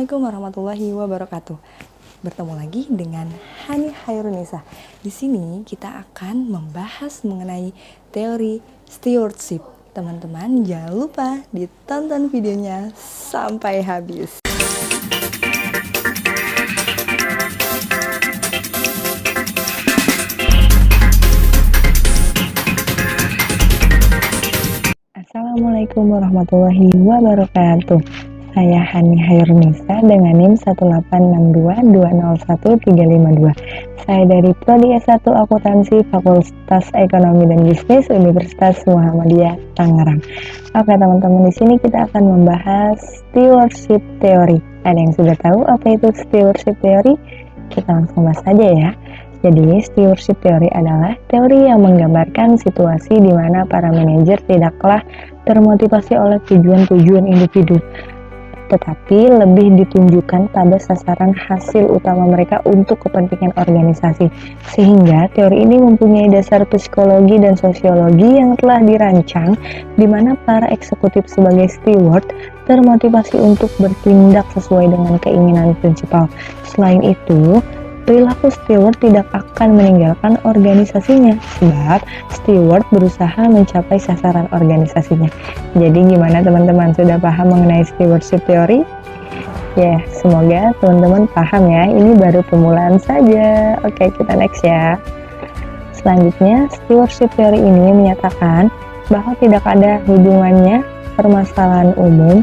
Assalamualaikum warahmatullahi wabarakatuh. Bertemu lagi dengan Hani Hairunisa. Di sini kita akan membahas mengenai teori stewardship. Teman-teman jangan lupa ditonton videonya sampai habis. Assalamualaikum warahmatullahi wabarakatuh. Saya Hani Hairunisa dengan NIM 18622013552. Saya dari Prodi S1 Akuntansi Fakultas Ekonomi dan Bisnis Universitas Muhammadiyah Tangerang. Oke teman-teman, di sini kita akan membahas stewardship theory. Ada yang sudah tahu apa itu stewardship theory? Kita langsung bahas saja ya. Jadi, stewardship theory adalah teori yang menggambarkan situasi di mana para manajer tidaklah termotivasi oleh tujuan-tujuan individu, tetapi lebih ditunjukkan pada sasaran hasil utama mereka untuk kepentingan organisasi. Sehingga teori ini mempunyai dasar psikologi dan sosiologi yang telah dirancang, di mana para eksekutif sebagai steward termotivasi untuk bertindak sesuai dengan keinginan prinsipal. Selain itu, perilaku steward tidak akan meninggalkan organisasinya, sebab steward berusaha mencapai sasaran organisasinya. Jadi gimana teman-teman, sudah paham mengenai stewardship theory? Ya, semoga teman-teman paham ya, ini baru permulaan saja. Oke, kita next ya. Selanjutnya, stewardship theory ini menyatakan bahwa tidak ada hubungannya permasalahan umum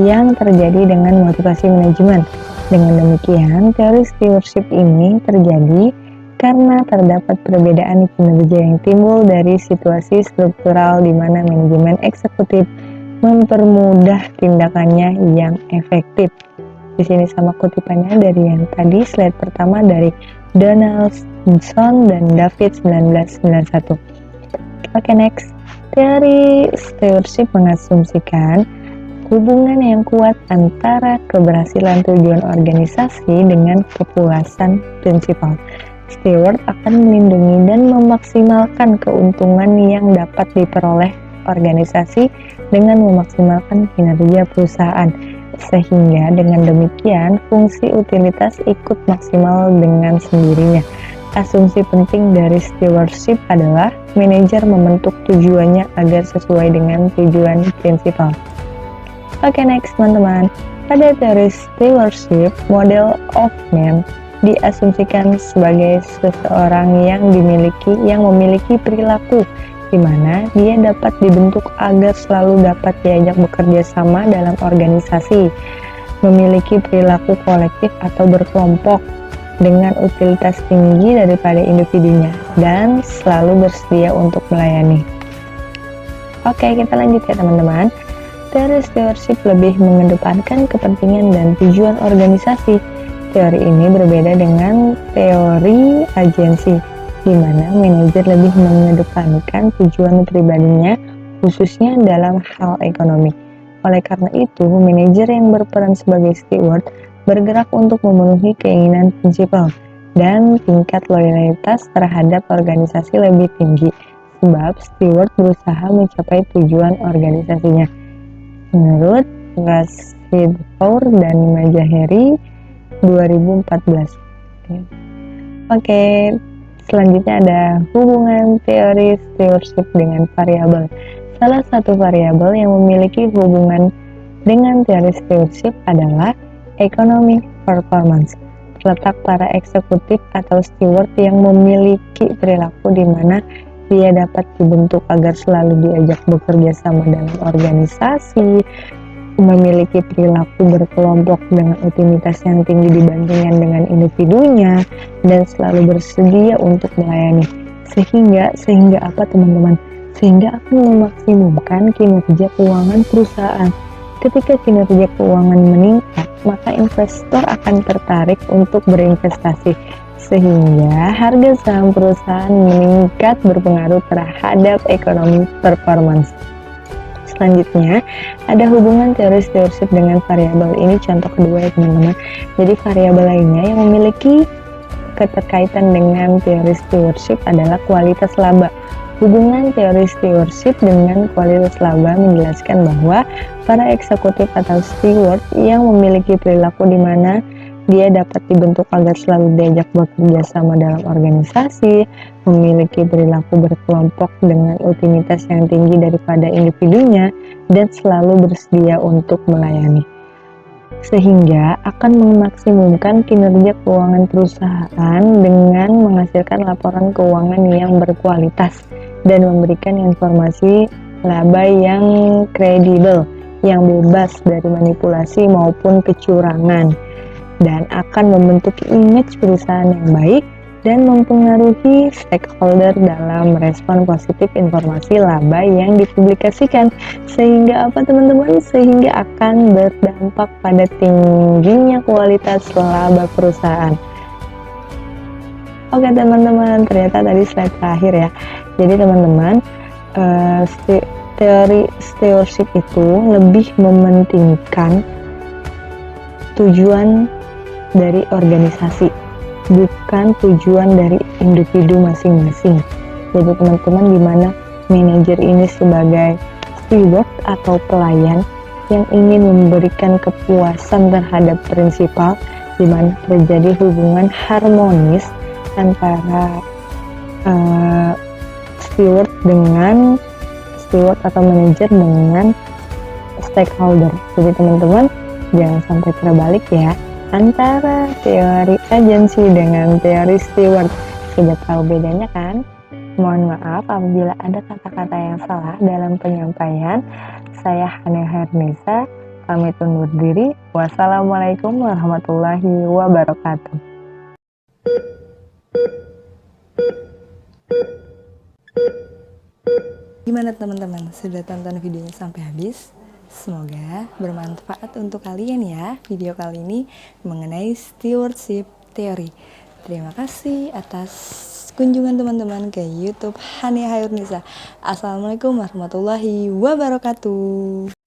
yang terjadi dengan motivasi manajemen. Dengan demikian, teori stewardship ini terjadi karena terdapat perbedaan kinerja yang timbul dari situasi struktural di mana manajemen eksekutif mempermudah tindakannya yang efektif. Di sini sama kutipannya dari yang tadi, slide pertama dari Donaldson dan David 1991. Oke, next. Teori stewardship mengasumsikan hubungan yang kuat antara keberhasilan tujuan organisasi dengan kepuasan prinsipal. Steward akan melindungi dan memaksimalkan keuntungan yang dapat diperoleh organisasi dengan memaksimalkan kinerja perusahaan, sehingga dengan demikian fungsi utilitas ikut maksimal dengan sendirinya. Asumsi penting dari stewardship adalah manajer membentuk tujuannya agar sesuai dengan tujuan prinsipal. Oke, next teman-teman. Pada teori stewardship, model of man diasumsikan sebagai seseorang yang memiliki perilaku di mana dia dapat dibentuk agar selalu dapat diajak bekerja sama dalam organisasi, memiliki perilaku kolektif atau berkelompok dengan utilitas tinggi daripada individunya, dan selalu bersedia untuk melayani. Oke, kita lanjut ya teman-teman. Teori stewardship lebih mengedepankan kepentingan dan tujuan organisasi. Teori ini berbeda dengan teori agensi, di mana manajer lebih mengedepankan tujuan pribadinya, khususnya dalam hal ekonomi. Oleh karena itu, manajer yang berperan sebagai steward bergerak untuk memenuhi keinginan prinsipal, dan tingkat loyalitas terhadap organisasi lebih tinggi, sebab steward berusaha mencapai tujuan organisasinya. Menurut Rashid Kaur dan Majaheri 2014. Oke, selanjutnya ada hubungan teori stewardship dengan variabel. Salah satu variabel yang memiliki hubungan dengan teori stewardship adalah economic performance. Terletak para eksekutif atau steward yang memiliki perilaku di mana dia dapat dibentuk agar selalu diajak bekerja sama dalam organisasi, memiliki perilaku berkelompok dengan utilitas yang tinggi dibandingkan dengan individunya, dan selalu bersedia untuk melayani. Sehingga apa teman-teman? Sehingga akan memaksimumkan kinerja keuangan perusahaan. Ketika kinerja keuangan meningkat, maka investor akan tertarik untuk berinvestasi, sehingga harga saham perusahaan meningkat berpengaruh terhadap ekonomi performance. Selanjutnya, ada hubungan teori stewardship dengan variabel. Ini contoh kedua ya teman-teman. Jadi variabel lainnya yang memiliki keterkaitan dengan teori stewardship adalah kualitas laba. Hubungan teori stewardship dengan kualitas laba menjelaskan bahwa para eksekutif atau steward yang memiliki perilaku di mana dia dapat dibentuk agar selalu diajak bekerja sama dalam organisasi, memiliki perilaku berkelompok dengan rutinitas yang tinggi daripada individunya, dan selalu bersedia untuk melayani, sehingga akan memaksimumkan kinerja keuangan perusahaan dengan menghasilkan laporan keuangan yang berkualitas dan memberikan informasi laba yang kredibel, yang bebas dari manipulasi maupun kecurangan, dan akan membentuk image perusahaan yang baik dan mempengaruhi stakeholder dalam merespon positif informasi laba yang dipublikasikan. Sehingga apa teman-teman? Sehingga akan berdampak pada tingginya kualitas laba perusahaan. Oke teman-teman, ternyata tadi slide terakhir ya. Jadi teman-teman, teori stewardship itu lebih mementingkan tujuan dari organisasi, bukan tujuan dari individu masing-masing. Jadi teman-teman, dimana manajer ini sebagai steward atau pelayan yang ingin memberikan kepuasan terhadap prinsipal, dimana terjadi hubungan harmonis antara steward atau manajer dengan stakeholder. Jadi teman-teman, jangan sampai terbalik ya antara teori agensi dengan teori steward. Sudah tahu bedanya kan? Mohon maaf apabila ada kata-kata yang salah dalam penyampaian. Saya Hania Hernisa, pamit undur diri. Wassalamualaikum warahmatullahi wabarakatuh. Gimana teman-teman? Sudah tonton videonya sampai habis? Semoga bermanfaat untuk kalian ya video kali ini mengenai stewardship theory. Terima kasih atas kunjungan teman-teman ke YouTube Hania Hernisa. Assalamualaikum warahmatullahi wabarakatuh.